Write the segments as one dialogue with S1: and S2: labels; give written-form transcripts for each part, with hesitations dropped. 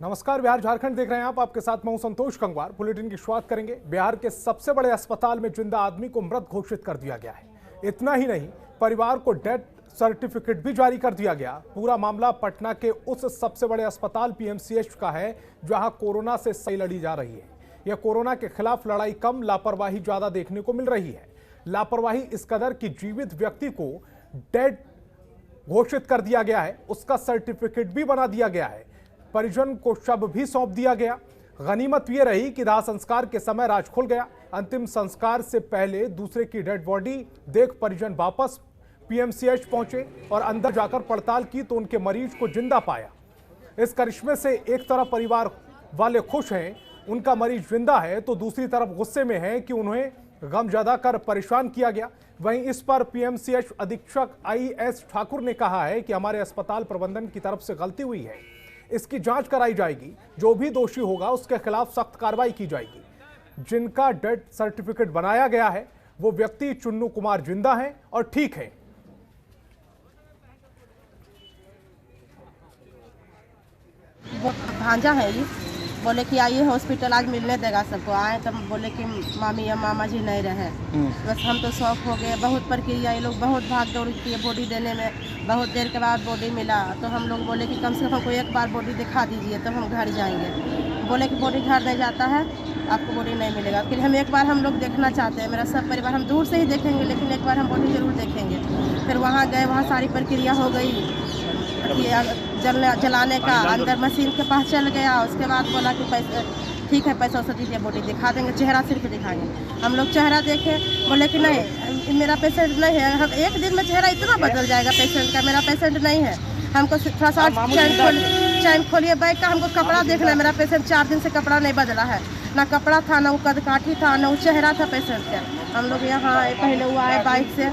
S1: नमस्कार, बिहार झारखंड देख रहे हैं आप। आपके साथ मैं हूं संतोष गंगवार। बुलेटिन की शुरुआत करेंगे। बिहार के सबसे बड़े अस्पताल में जिंदा आदमी को मृत घोषित कर दिया गया है। इतना ही नहीं, परिवार को डेथ सर्टिफिकेट भी जारी कर दिया गया। पूरा मामला पटना के उस सबसे बड़े अस्पताल पीएमसीएच का है जहां कोरोना से सही लड़ी जा रही है। यह कोरोना के खिलाफ लड़ाई कम, लापरवाही ज्यादा देखने को मिल रही है। लापरवाही इस कदर की जीवित व्यक्ति को डेड घोषित कर दिया गया है, उसका सर्टिफिकेट भी बना दिया गया है, परिजन को शव भी सौंप दिया गया। गनीमत यह रही कि दाह संस्कार के समय राज खुल गया। अंतिम संस्कार से पहले दूसरे की डेड बॉडी देख परिजन वापस पीएमसीएच पहुंचे और अंदर जाकर पड़ताल की तो उनके मरीज को जिंदा पाया। इस करिश्मे से एक तरफ परिवार वाले खुश हैं, उनका मरीज जिंदा है, तो दूसरी तरफ गुस्से में है कि उन्हें गमजदा कर परेशान किया गया। वहीं इस पर पीएमसीएच अधीक्षक आईएस ठाकुर ने कहा है कि हमारे अस्पताल प्रबंधन की तरफ से गलती हुई है, इसकी जांच कराई जाएगी, जो भी दोषी होगा उसके खिलाफ सख्त कार्रवाई की जाएगी। जिनका डेथ सर्टिफिकेट बनाया गया है वो व्यक्ति चुन्नू कुमार जिंदा है और ठीक है।
S2: वो भांजा है ये, बोले कि आइए हॉस्पिटल आज मिलने देगा सबको। आए तब बोले कि मामी या मामा जी नहीं रहे। बस हम तो शौक हो गए। बहुत प्रक्रिया, ये लोग बहुत भाग दौड़ किए बॉडी देने में। बहुत देर के बाद बॉडी मिला तो हम लोग बोले कि कम से कम हमको एक बार बॉडी दिखा दीजिए तब हम घर जाएंगे। बोले कि बॉडी घर नहीं जाता है, आपको बॉडी नहीं मिलेगा। फिर हम एक बार हम लोग देखना चाहते हैं, मेरा सब परिवार, हम दूर से ही देखेंगे लेकिन एक बार हम बॉडी जरूर देखेंगे। फिर वहाँ गए, वहाँ सारी प्रक्रिया हो गई जलाने का, अंदर मशीन के पास चल गया। उसके बाद बोला कि पैसा ठीक है, पैसा वैसा दीजिए, बॉडी दिखा देंगे, चेहरा सिर्फ दिखाएंगे। हम लोग चेहरा देखे, बोले कि नहीं मेरा पेशेंट नहीं है। हम एक दिन में चेहरा इतना बदल जाएगा पेशेंट का, मेरा पेशेंट नहीं है। हमको थोड़ा सा चैन खोलिए बैग का, हमको कपड़ा देखना है। मेरा पेशेंट 4 दिन से कपड़ा नहीं बदला है, ना कपड़ा था, ना वो कदकाठी था, ना वो चेहरा था पेशेंट का। हम लोग यहाँ पहले वो आए बाइक से,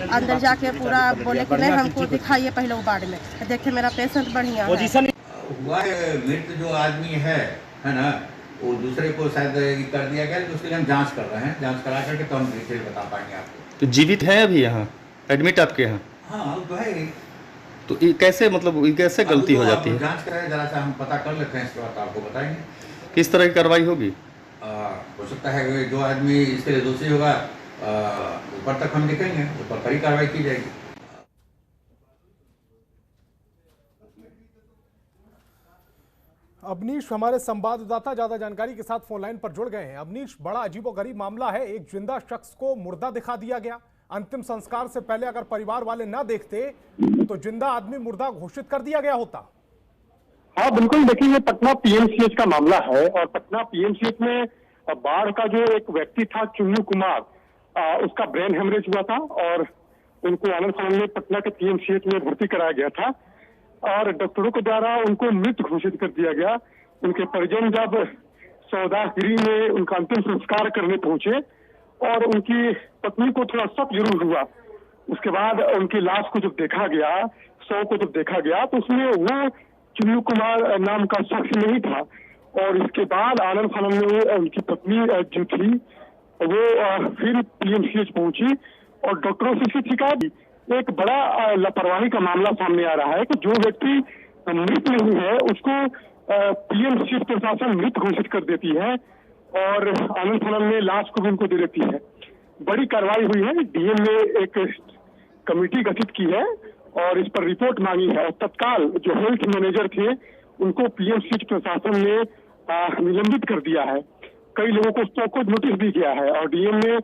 S2: अंदर जाके पूरा बोले कि नहीं हमको दिखाइए पहले वो वार्ड में, देखे मेरा पेशेंट बढ़िया है।
S3: हुआ मृत जो आदमी है ना, वो दूसरे को शायद कर दिया गया, उसके लिए हम जांच कर रहे हैं। जांच करा करके तो हम डिटेल बता पाएंगे आपको।
S4: तो जीवित है अभी यहाँ एडमिट आपके यहाँ?
S3: हाँ तो है।
S4: तो ये कैसे, मतलब ये कैसे गलती हो जाती है?
S3: जांच कराए, जरा सा हम पता कर लेते हैं, इसके बाद आपको बताएंगे
S4: किस तरह की कार्रवाई होगी।
S3: हो सकता है जो आदमी इसके लिए दोषी होगा ऊपर तक हम लिखेंगे, ऊपर कड़ी कार्रवाई की जाएगी।
S1: अवनीश हमारे संवाददाता ज्यादा जानकारी के साथ फोन लाइन पर जुड़ गए हैं। अवनीश, बड़ा अजीबोगरीब मामला है। एक जिंदा शख्स को मुर्दा दिखा दिया गया। अंतिम संस्कार से पहले अगर परिवार वाले ना देखते तो जिंदा आदमी मुर्दा घोषित कर दिया गया होता।
S5: हाँ बिल्कुल, देखिए ये पटना पीएमसीएच का मामला है और पटना पीएमसीएच में बाढ़ का जो एक व्यक्ति था चुन्नू कुमार, उसका ब्रेन हेमरेज हुआ था और उनको आनंद फानंद में पटना के पीएमसीएच में भर्ती कराया गया था और डॉक्टरों के द्वारा उनको मृत घोषित कर दिया गया। उनके परिजन जब सौदागिरी में उनका अंतिम संस्कार करने पहुंचे और उनकी पत्नी को थोड़ा शक जरूर हुआ। उसके बाद उनकी लाश को जब देखा गया, शव को जब देखा गया तो उसमें वो चुन्नू कुमार नाम का शख्स नहीं था। और इसके बाद आनंद फानंद में उनकी पत्नी जो थी वो फिर पीएमसीएच पहुंची और डॉक्टरों से इसकी शिकायत की। एक बड़ा लापरवाही का मामला सामने आ रहा है कि जो व्यक्ति मृत नहीं है उसको पीएमसीएच प्रशासन मृत घोषित कर देती है और आनंद फानंद में लाश को भी उनको दे देती है। बड़ी कार्रवाई हुई है। डीएम ने एक कमेटी गठित की है और इस पर रिपोर्ट मांगी है और तत्काल जो हेल्थ मैनेजर थे उनको पीएमसीएच प्रशासन ने निलंबित कर दिया है। कई लोगों को उसको नोटिस भी किया है और डीएम ने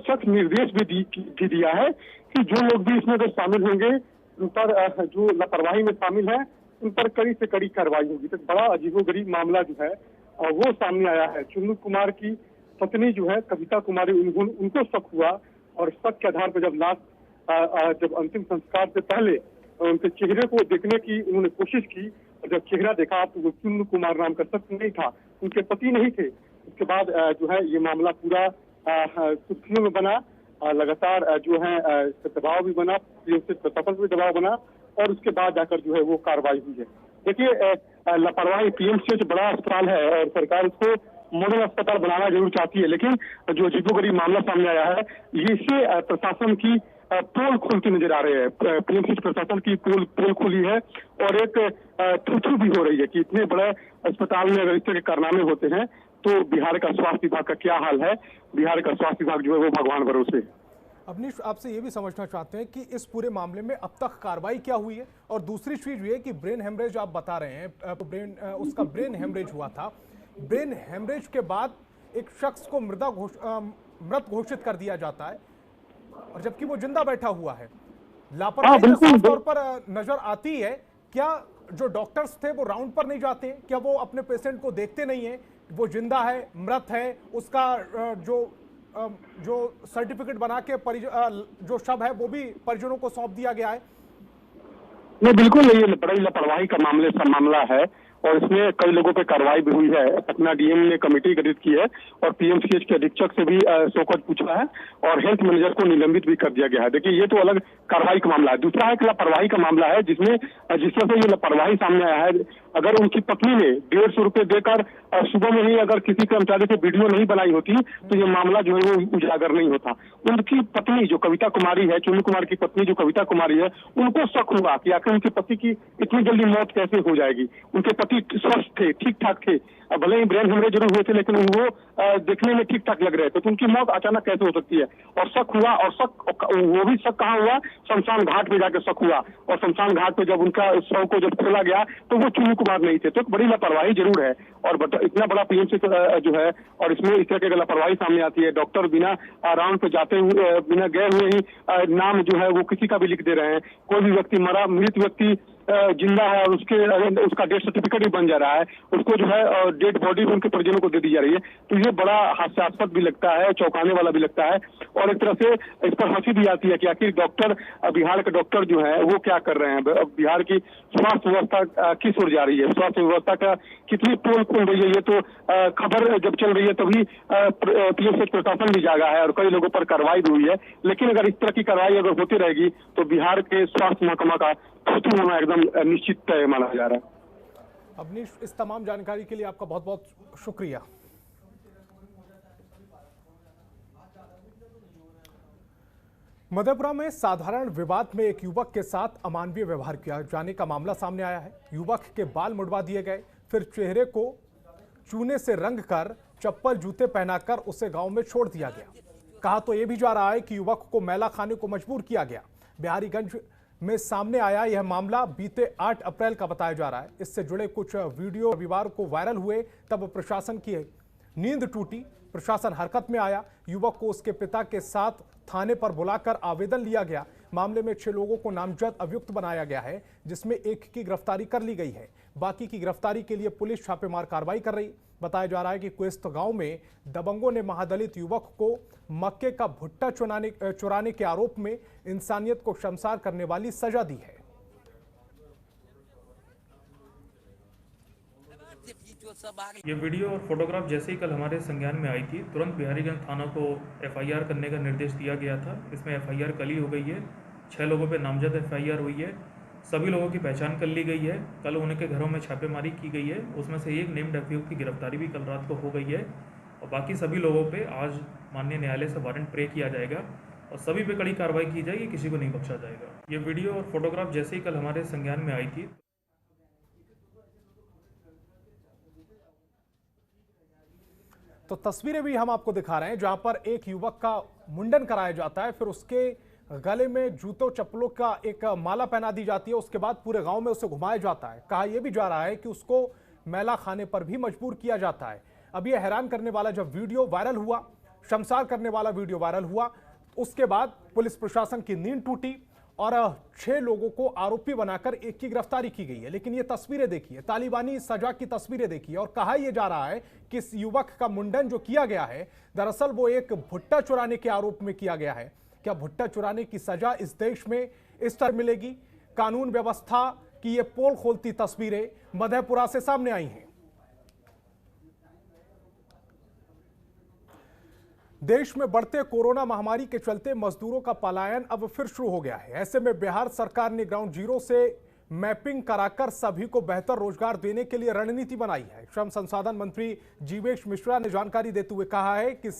S5: सख्त निर्देश भी दिया है कि जो लोग भी इसमें अगर शामिल होंगे उन पर जो लापरवाही में शामिल है उन पर कड़ी से कड़ी कार्रवाई होगी। तो बड़ा अजीबोगरीब मामला जो है वो सामने आया है। चुन्नू कुमार की पत्नी जो है कविता कुमारी, उनको शक हुआ और शक के आधार पर जब लाश जब अंतिम संस्कार से पहले उनके चेहरे को देखने की उन्होंने कोशिश की और जब चेहरा देखा तो वो चुन्नू कुमार नाम का शख्स नहीं था, उनके पति नहीं थे। उसके बाद जो है ये मामला पूरा सुर्खियों में बना। लगातार जो है दबाव भी बना, प्रशासन भी दबाव बना और उसके बाद जाकर जो है वो कार्रवाई हुई है। देखिए लापरवाही, पीएमसीएच बड़ा अस्पताल है और सरकार इसको मॉडल अस्पताल बनाना जरूर चाहती है, लेकिन जो अजीबोगरीब मामला सामने आया है इससे प्रशासन की पोल खुलती नजर आ रहे हैं। पीएमसीएच प्रशासन की पोल खुली है और एक थू भी हो रही है कि इतने बड़े अस्पताल में अगर इस तरह के कारनामे होते हैं तो बिहार का स्वास्थ्य विभाग का क्या हाल है। बिहार का स्वास्थ्य विभाग जो है वो भगवान भरोसे।
S1: अवनीश, आपसे ये भी समझना चाहते हैं कि इस पूरे मामले में अब तक कार्रवाई क्या हुई है, और दूसरी चीज ये कि ब्रेन हेमरेज आप बता रहे हैं, उसका ब्रेन हेमरेज हुआ था। ब्रेन हेमरेज के बाद एक शख्स को मृत घोषित कर दिया जाता है, और जबकि वो जिंदा बैठा हुआ है। लापरवाही साफ तौर पर नजर आती है। क्या जो डॉक्टर्स थे वो राउंड पर नहीं जाते? क्या वो अपने पेशेंट को देखते नहीं है वो जिंदा है, मृत है, उसका जो सर्टिफिकेट बना के जो शव है वो भी परिजनों को सौंप दिया गया है?
S5: नहीं, बिल्कुल नहीं, ये बड़ी लापरवाही का मामला है और इसमें कई लोगों पे कार्रवाई भी हुई है। पटना डीएम ने कमेटी गठित की है और पीएमसीएच के अधीक्षक से भी शोकत पूछा है और हेल्थ मैनेजर को निलंबित भी कर दिया गया है। देखिए, ये तो अलग कार्रवाई का मामला है। दूसरा एक लापरवाही का मामला है जिसमें से ये लापरवाही सामने आया है। अगर उनकी पत्नी ने 150 रुपए देकर सुबह में ही अगर किसी कर्मचारी से वीडियो नहीं बनाई होती तो ये मामला जो है वो उजागर नहीं होता। उनकी पत्नी जो कविता कुमारी है, चुन्नू कुमार की पत्नी जो कविता कुमारी है, उनको शक हुआ कि आखिर उनके पति की इतनी जल्दी मौत कैसे हो जाएगी। उनके पति स्वस्थ थे, ठीक ठाक थे, भले ही ब्रेन हेमरेज जरूर हुए थे लेकिन वो देखने में ठीक ठाक लग रहे थे, तो उनकी मौत अचानक कैसे हो सकती है। और शक हुआ, और वो भी शक कहाँ हुआ, शमशान घाट पे जाकर शक हुआ। और शमशान घाट पे जब उनका शव को जब खोला गया तो वो चुन्नू कुमार नहीं थे। तो एक बड़ी लापरवाही जरूर है और इतना बड़ा पीएमसी जो है और इसमें इस तरह की लापरवाही सामने आती है। डॉक्टर बिना राउंड पे जाते हुए, बिना गए हुए ही नाम जो है वो किसी का भी लिख दे रहे हैं। कोई भी व्यक्ति मृत व्यक्ति जिंदा है और उसका डेथ सर्टिफिकेट भी बन जा रहा है, उसको जो है डेड बॉडी उनके परिजनों को दे दी जा रही है। तो ये बड़ा हास्यास्पद भी लगता है, चौंकाने वाला भी लगता है और एक तरह से इस पर हंसी भी आती है कि आखिर डॉक्टर, बिहार के डॉक्टर जो है वो क्या कर रहे हैं। बिहार की स्वास्थ्य व्यवस्था किस ओर जा रही है, स्वास्थ्य व्यवस्था का कितनी पोल खुल रही है, ये तो खबर जब चल रही है तभी पीएमसीएच प्रशासन भी जागा है और कई लोगों पर कार्रवाई भी हुई है। लेकिन अगर इस तरह की कार्रवाई अगर होती रहेगी तो बिहार के स्वास्थ्य महकमा का होना एकदम निश्चित तय माना जा रहा है।
S1: अवनीश, इस तमाम जानकारी के लिए आपका बहुत बहुत शुक्रिया। मधेपुरा में साधारण विवाद में एक युवक के साथ अमानवीय व्यवहार किया जाने का मामला सामने आया है। युवक के बाल मुड़वा दिए गए, फिर चेहरे को चूने से रंग कर चप्पल जूते पहनाकर उसे गांव में छोड़ दिया गया। कहा तो यह भी जा रहा है कि युवक को मैला खाने को मजबूर किया गया। बिहारीगंज में सामने आया यह मामला बीते 8 अप्रैल का बताया जा रहा है। इससे जुड़े कुछ वीडियो रविवार को वायरल हुए, तब प्रशासन की नींद टूटी, प्रशासन हरकत में आया। युवक को उसके पिता के साथ थाने पर बुलाकर आवेदन लिया गया। मामले में 6 लोगों को नामजद अभियुक्त बनाया गया है, जिसमें एक की गिरफ्तारी कर ली गई है। बाकी की गिरफ्तारी के लिए पुलिस छापेमार कार्रवाई कर रही। बताया जा रहा है कि क्वेस्त गांव में दबंगों ने महादलित युवक को मक्के का भुट्टा चुराने के आरोप में इंसानियत को शर्मसार करने वाली सजा दी है।
S6: ये वीडियो और फोटोग्राफ जैसे ही कल हमारे संज्ञान में आई थी, तुरंत बिहारीगंज थाना को एफआईआर करने का निर्देश दिया गया था। इसमें एफआईआर कल ही हो गई है। 6 लोगों पे नामजद एफआईआर हुई है। सभी लोगों की पहचान कर ली गई है। कल उनके घरों में छापेमारी की गई है। उसमें से एक नेम्ड अभियुक्त की गिरफ्तारी भी कल रात को हो गई है और बाकी सभी लोगों पे आज माननीय न्यायालय से वारंट प्रे किया जाएगा और सभी पे कड़ी कार्रवाई की जाएगी, किसी को नहीं बख्शा जाएगा। ये वीडियो और फोटोग्राफ जैसे ही कल हमारे संज्ञान में आई थी।
S1: तो तस्वीरें भी हम आपको दिखा रहे हैं जहां पर एक युवक का मुंडन कराया जाता है, फिर उसके गले में जूतों चप्पलों का एक माला पहना दी जाती है। उसके बाद पूरे गांव में उसे घुमाया जाता है। कहा यह भी जा रहा है कि उसको मैला खाने पर भी मजबूर किया जाता है। अब यह हैरान करने वाला जब वीडियो वायरल हुआ, शर्मसार करने वाला वीडियो वायरल हुआ, उसके बाद पुलिस प्रशासन की नींद टूटी और 6 लोगों को आरोपी बनाकर एक की गिरफ्तारी की गई है। लेकिन ये तस्वीरें देखिए, तालिबानी सजा की तस्वीरें देखिए और कहा यह जा रहा है कि इस युवक का मुंडन जो किया गया है, दरअसल वो एक भुट्टा चुराने के आरोप में किया गया है। क्या भुट्टा चुराने की सजा इस देश में इस तरह मिलेगी? कानून व्यवस्था की ये पोल खोलती तस्वीरें मधेपुरा से सामने आई हैं। देश में बढ़ते कोरोना महामारी के चलते मजदूरों का पलायन अब फिर शुरू हो गया है। ऐसे में बिहार सरकार ने ग्राउंड जीरो से मैपिंग कराकर सभी को बेहतर रोजगार देने के लिए रणनीति बनाई है। श्रम संसाधन मंत्री जीवेश मिश्रा ने जानकारी देते हुए कहा है कि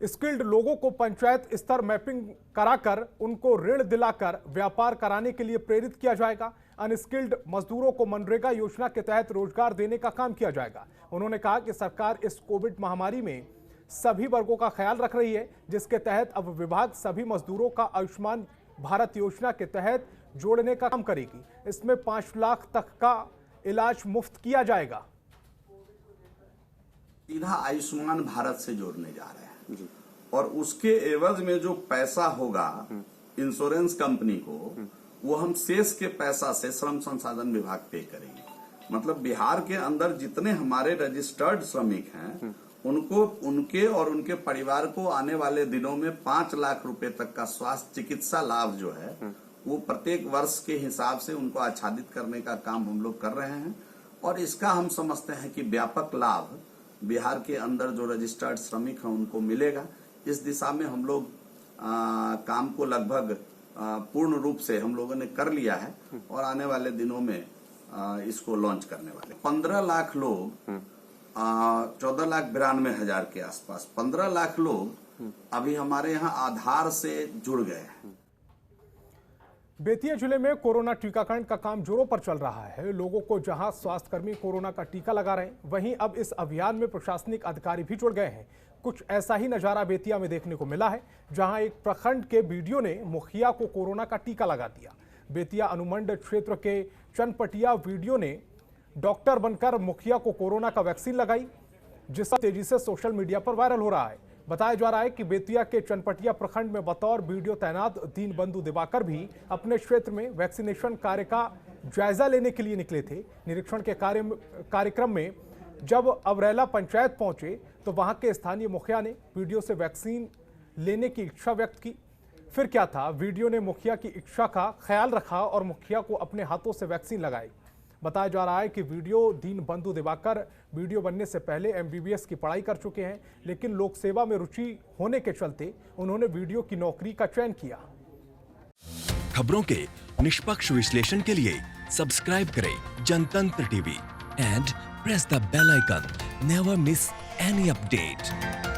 S1: स्किल्ड लोगों को पंचायत स्तर मैपिंग कराकर उनको ऋण दिलाकर व्यापार कराने के लिए प्रेरित किया जाएगा। अनस्किल्ड मजदूरों को मनरेगा योजना के तहत रोजगार देने का काम किया जाएगा। उन्होंने कहा कि सरकार इस कोविड महामारी में सभी वर्गों का ख्याल रख रही है, जिसके तहत अब विभाग सभी मजदूरों का आयुष्मान भारत योजना के तहत जोड़ने का काम करेगी। इसमें 5 लाख तक का इलाज मुफ्त किया जाएगा।
S7: सीधा आयुष्मान भारत से जोड़ने जा रहे हैं और उसके एवज में जो पैसा होगा इंश्योरेंस कंपनी को, वो हम शेष के पैसा से श्रम संसाधन विभाग पे करेंगे। मतलब बिहार के अंदर जितने हमारे रजिस्टर्ड श्रमिक हैं उनको, उनके और उनके परिवार को आने वाले दिनों में 5 लाख रुपए तक का स्वास्थ्य चिकित्सा लाभ जो है वो प्रत्येक वर्ष के हिसाब से उनको आच्छादित करने का काम हम लोग कर रहे हैं। और इसका हम समझते हैं कि व्यापक लाभ बिहार के अंदर जो रजिस्टर्ड श्रमिक हैं उनको मिलेगा। इस दिशा में हम लोग काम को लगभग पूर्ण रूप से हम लोगों ने कर लिया है और आने वाले दिनों में इसको लॉन्च करने वाले। 15 लाख लोग 14,92,000 के आसपास 15 लाख लोग अभी हमारे यहाँ आधार से जुड़ गए हैं।
S1: बेतिया जिले में कोरोना टीकाकरण का काम जोरों पर चल रहा है। लोगों को जहां स्वास्थ्यकर्मी कोरोना का टीका लगा रहे हैं, वहीं अब इस अभियान में प्रशासनिक अधिकारी भी जुड़ गए हैं। कुछ ऐसा ही नजारा बेतिया में देखने को मिला है, जहां एक प्रखंड के बीडीओ ने मुखिया को कोरोना का टीका लगा दिया। बेतिया अनुमंडल क्षेत्र के चनपटिया वीडियो ने डॉक्टर बनकर मुखिया को कोरोना का वैक्सीन लगाई, जिसका तेजी से सोशल मीडिया पर वायरल हो रहा है। बताया जा रहा है कि बेतिया के चनपटिया प्रखंड में बतौर वीडियो तैनात दीनबंधु दिवाकर भी अपने क्षेत्र में वैक्सीनेशन कार्य का जायजा लेने के लिए निकले थे। निरीक्षण के कार्यक्रम में जब अवरेला पंचायत पहुंचे तो वहां के स्थानीय मुखिया ने वीडियो से वैक्सीन लेने की इच्छा व्यक्त की। फिर क्या था, वीडियो ने मुखिया की इच्छा का ख्याल रखा और मुखिया को अपने हाथों से वैक्सीन लगाई। बताया जा रहा है कि वीडियो दीनबंधु दिवाकर वीडियो बनने से पहले MBBS की पढ़ाई कर चुके हैं, लेकिन लोक सेवा में रुचि होने के चलते उन्होंने वीडियो की नौकरी का चयन किया।
S8: खबरों के निष्पक्ष विश्लेषण के लिए सब्सक्राइब करें Jantantra TV and press the bell icon. Never miss any update.